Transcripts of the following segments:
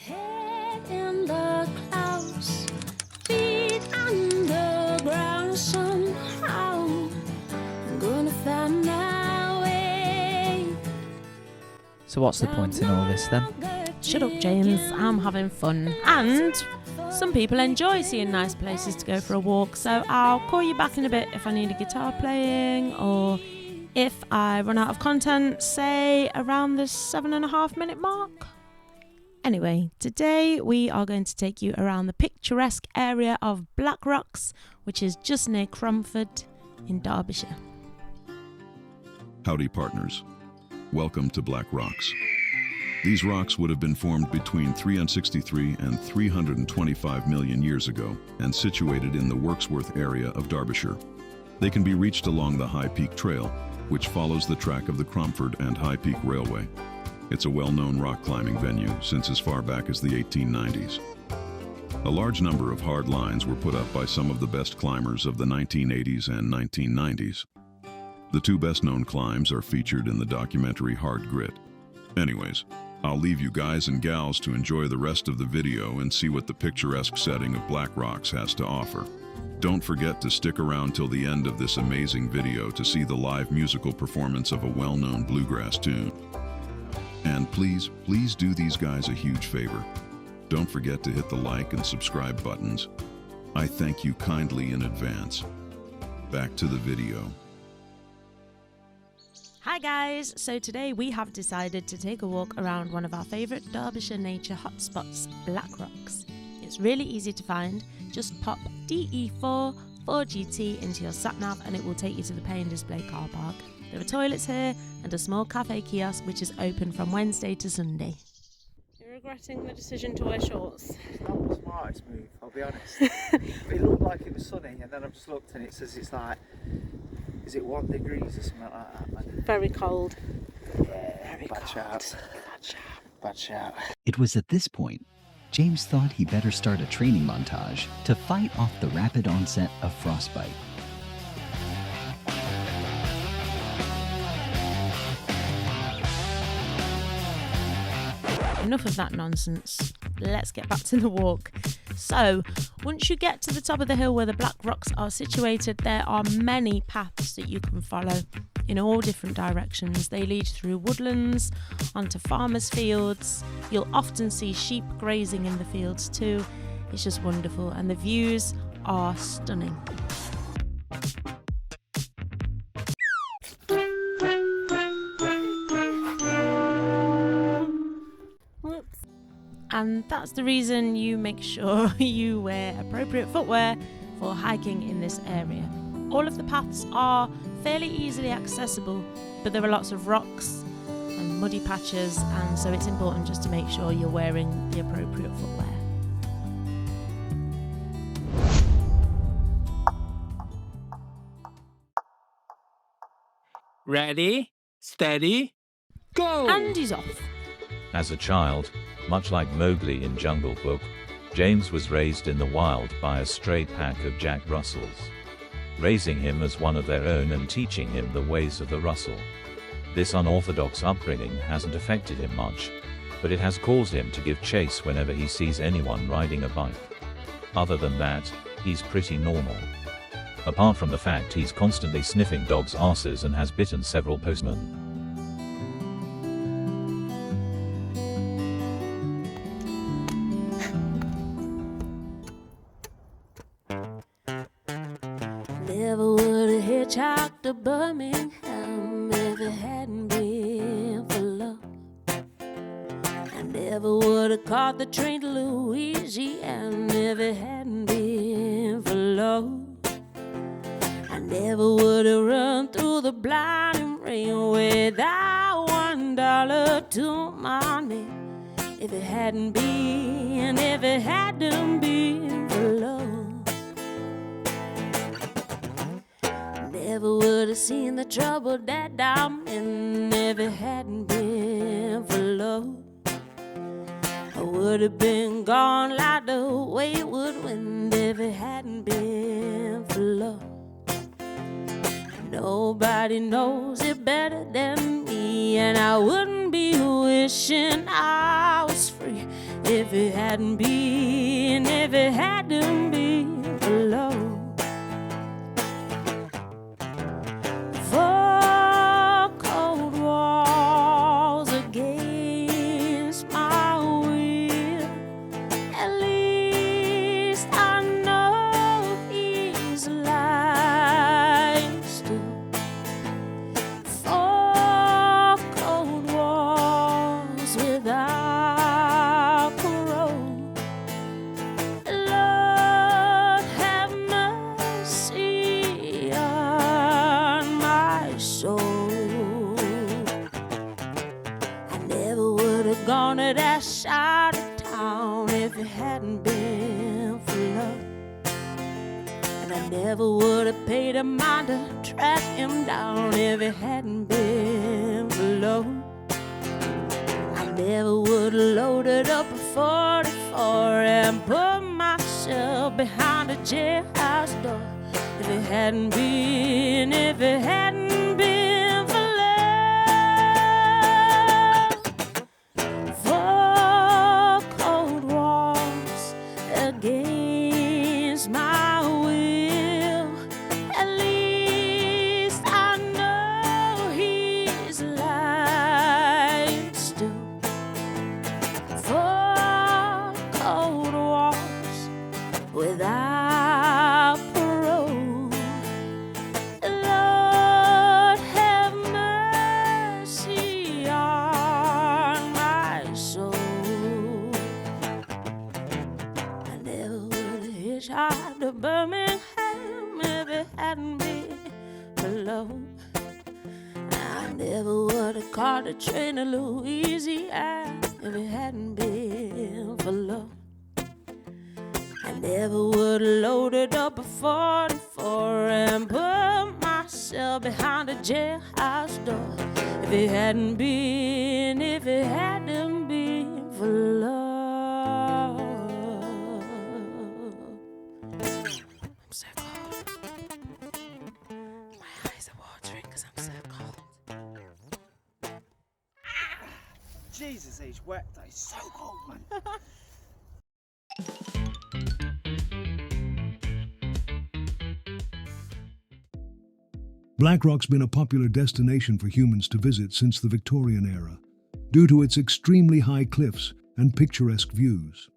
Head in the clouds, feet underground somehow. I'm gonna find my way. So what's the point in all this then? Shut up, James. I'm having fun. And some people enjoy seeing nice places to go for a walk, so I'll call you back in a bit if I need a guitar playing or if I run out of content, say around the 7.5 minute mark. Anyway, today we are going to take you around the picturesque area of Black Rocks, which is just near Cromford in Derbyshire. Howdy, partners. Welcome to Black Rocks. These rocks would have been formed between 363 and 325 million years ago and situated in the Wirksworth area of Derbyshire. They can be reached along the High Peak Trail, which follows the track of the Cromford and High Peak Railway. It's a well-known rock climbing venue since as far back as the 1890s. A large number of hard lines were put up by some of the best climbers of the 1980s and 1990s. The two best-known climbs are featured in the documentary Hard Grit. Anyways, I'll leave you guys and gals to enjoy the rest of the video and see what the picturesque setting of Black Rocks has to offer. Don't forget to stick around till the end of this amazing video to see the live musical performance of a well-known bluegrass tune. And please do these guys a huge favor. Don't forget to hit the like and subscribe buttons. I thank you kindly in advance. Back to the video. Hi guys, so today we have decided to take a walk around one of our favourite Derbyshire nature hotspots, Black Rocks. It's really easy to find, just pop DE4 4GT into your sat-nav and it will take you to the pay and display car park. There are toilets here and a small cafe kiosk which is open from Wednesday to Sunday. You're regretting the decision to wear shorts? That was my move, I'll be honest. It looked like it was sunny and then I've just looked and it says it's like, is it 1 degree or something like that, man? Very cold. Yeah, Very bad cold. shout. Bad shout. It was at this point, James thought he better start a training montage to fight off the rapid onset of frostbite. Enough of that nonsense. Let's get back to the walk. So, once you get to the top of the hill where the Black Rocks are situated, there are many paths that you can follow in all different directions. They lead through woodlands, onto farmers' fields. You'll often see sheep grazing in the fields too. It's just wonderful, and the views are stunning. And that's the reason you make sure you wear appropriate footwear for hiking in this area. All of the paths are fairly easily accessible, but there are lots of rocks and muddy patches, and so it's important just to make sure you're wearing the appropriate footwear. Ready, steady, go! And he's off. As a child, much like Mowgli in Jungle Book, James was raised in the wild by a stray pack of Jack Russells, raising him as one of their own and teaching him the ways of the Russell. This unorthodox upbringing hasn't affected him much, but it has caused him to give chase whenever he sees anyone riding a bike. Other than that, he's pretty normal. Apart from the fact he's constantly sniffing dogs' asses and has bitten several postmen. Never would have hitchhiked to Birmingham if it hadn't been for love. I never would have caught the train to Louisiana if it hadn't been for love. I never would have run through the blinding rain without $1 to my name if it hadn't been for love. Never would have seen the trouble that I'm in if it hadn't been for love. I would have been gone like the wayward wind if it hadn't been for love. Nobody knows it better than me, and I wouldn't be wishing I was free if it hadn't been, if it hadn't been for love. Four cold walls against my will. At least I know he's alive still. Four cold walls without parole. Lord, have mercy on my soul. I never would have gone to that side of town if it hadn't been for love. And I never would have paid a mind to track him down if it hadn't been for love. I never would have loaded up a 44 and put myself behind a jailhouse door if it hadn't been, if it hadn't been for love. Four cold walls against my will. At least I know he's alive still. Four cold walls without parole. Lord, have mercy on my soul. I never would have hitchhiked to Birmingham if it hadn't been for love. I never would have caught a train to Louisiana if it hadn't been for love. I never would have loaded up a 44 and put myself behind a jailhouse door if it hadn't been, if it hadn't been for love. I'm so cold. My eyes are watering because I'm so cold. Jesus, he's wet. That is so cold, man. Black Rock's been a popular destination for humans to visit since the Victorian era, due to its extremely high cliffs and picturesque views.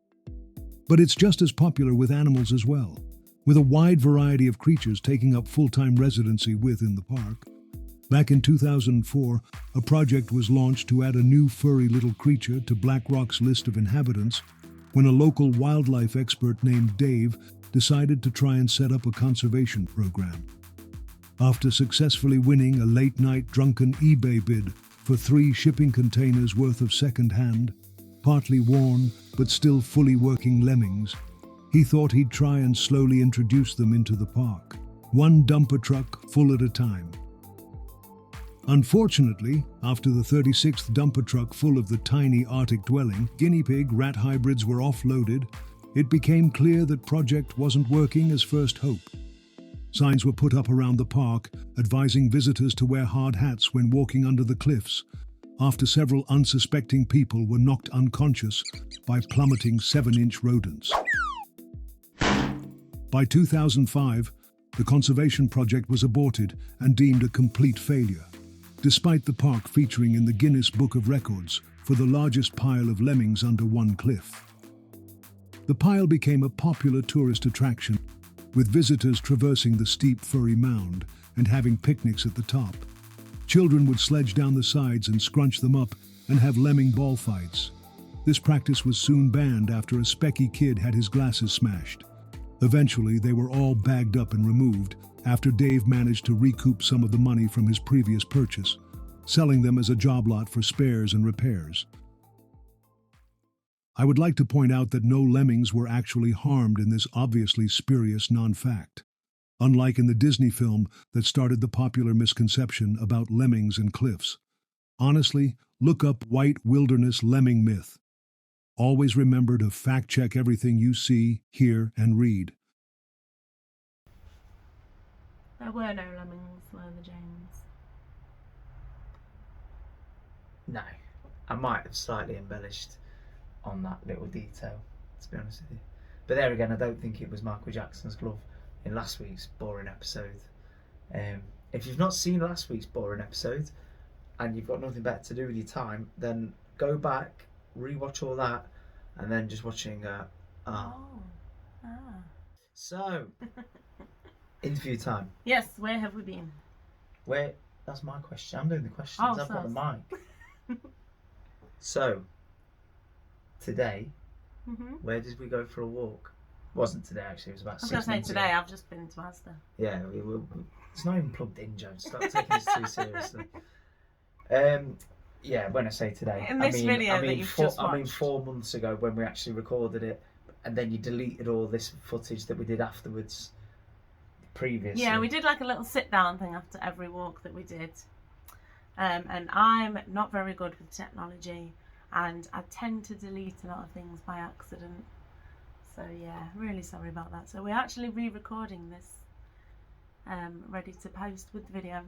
But it's just as popular with animals as well, with a wide variety of creatures taking up full-time residency within the park. Back in 2004, a project was launched to add a new furry little creature to Black Rock's list of inhabitants when a local wildlife expert named Dave decided to try and set up a conservation program. After successfully winning a late-night drunken eBay bid for 3 shipping containers worth of second-hand, partly worn but still fully working lemmings, he thought he'd try and slowly introduce them into the park, one dumper truck full at a time. Unfortunately, after the 36th dumper truck full of the tiny Arctic dwelling guinea pig rat hybrids were offloaded, it became clear that project wasn't working as first hoped. Signs were put up around the park advising visitors to wear hard hats when walking under the cliffs, after several unsuspecting people were knocked unconscious by plummeting 7-inch rodents. By 2005, the conservation project was aborted and deemed a complete failure, despite the park featuring in the Guinness Book of Records for the largest pile of lemmings under one cliff. The pile became a popular tourist attraction, with visitors traversing the steep furry mound and having picnics at the top. Children would sledge down the sides and scrunch them up and have lemming ball fights. This practice was soon banned after a specky kid had his glasses smashed. Eventually, they were all bagged up and removed after Dave managed to recoup some of the money from his previous purchase, selling them as a job lot for spares and repairs. I would like to point out that no lemmings were actually harmed in this obviously spurious non-fact, unlike in the Disney film that started the popular misconception about lemmings and cliffs. Honestly, look up White Wilderness Lemming Myth. Always remember to fact-check everything you see, hear, and read. There were no lemmings, were there, James? No, I might have slightly embellished on that little detail, to be honest with you. But there again, I don't think it was Michael Jackson's glove in last week's boring episode. If you've not seen last week's boring episode and you've got nothing better to do with your time, then go back, rewatch all that, and then just watching So, interview time. Yes, where have we been? Where? That's my question. I'm doing the questions. Oh, I've got the sorry. mic. So, today, Mm-hmm. where did we go for a walk? Wasn't today actually. It was about I was 6 going to say months today, ago. I've just been to Asda. Yeah, it's not even plugged in, Joe. Stop taking this too seriously. Yeah, when I say today, In this video that you've just I mean watched. 4 months ago when we actually recorded it, and then you deleted all this footage that we did afterwards. Previously. Yeah, we did like a little sit down thing after every walk that we did. And I'm not very good with technology, and I tend to delete a lot of things by accident. So yeah, really sorry about that. So we're actually re-recording this, ready to post with the video,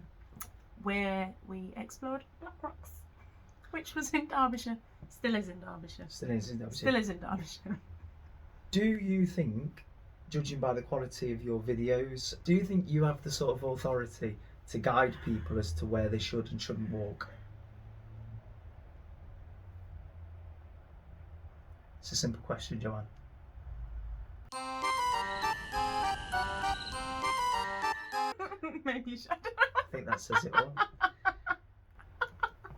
where we explored Black Rocks, which was in Derbyshire. Still is in Derbyshire. Still is in Derbyshire. Still is in Derbyshire. Do you think, judging by the quality of your videos, do you think you have the sort of authority to guide people as to where they should and shouldn't walk? It's a simple question, Joanne. Maybe you should. I think that says it all.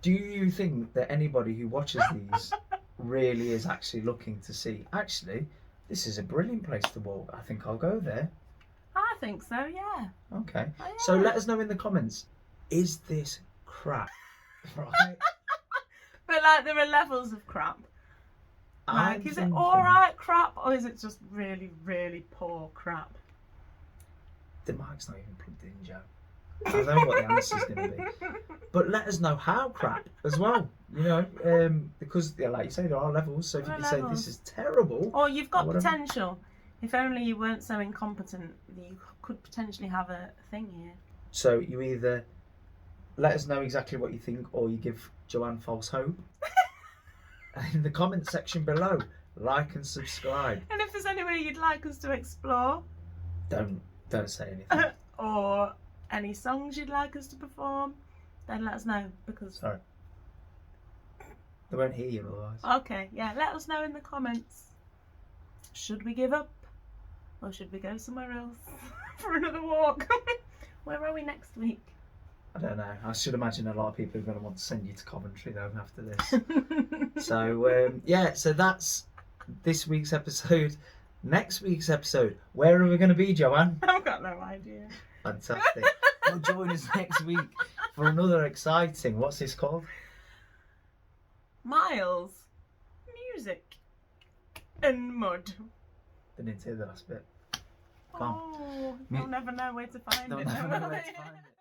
Do you think that anybody who watches these really is actually looking to see, actually, this is a brilliant place to walk, I think I'll go there? I think so, yeah. Okay. Oh, yeah. So let us know in the comments, is this crap? Right? But like, there are levels of crap. I'm Like, is thinking- it alright crap, or is it just really, really poor crap? The mic's not even plugged in, Joe. I know what the answer's going to be. But let us know how crap as well, you know, because, yeah, like you say, there are levels. So if you There are can say levels. this is terrible, Or you've got or whatever. potential. If only you weren't so incompetent, you could potentially have a thing here. So you either let us know exactly what you think, or you give Joanne false hope. In the comment section below, like and subscribe. And if there's anywhere you'd like us to explore, Don't say anything. or any songs you'd like us to perform, then let us know, because... Sorry. They won't hear you otherwise. Okay, yeah, let us know in the comments. Should we give up? Or should we go somewhere else for another walk? Where are we next week? I don't know. I should imagine a lot of people are going to want to send you to Coventry though after this. So yeah, so that's this week's episode. Next week's episode, where are we going to be, Joanne? I've got no idea. Fantastic. Well, join us next week for another exciting, what's this called? Miles, music, and mud. Didn't hear the last bit. Come on. Oh, you'll never know where to find They'll it. never know where to find it.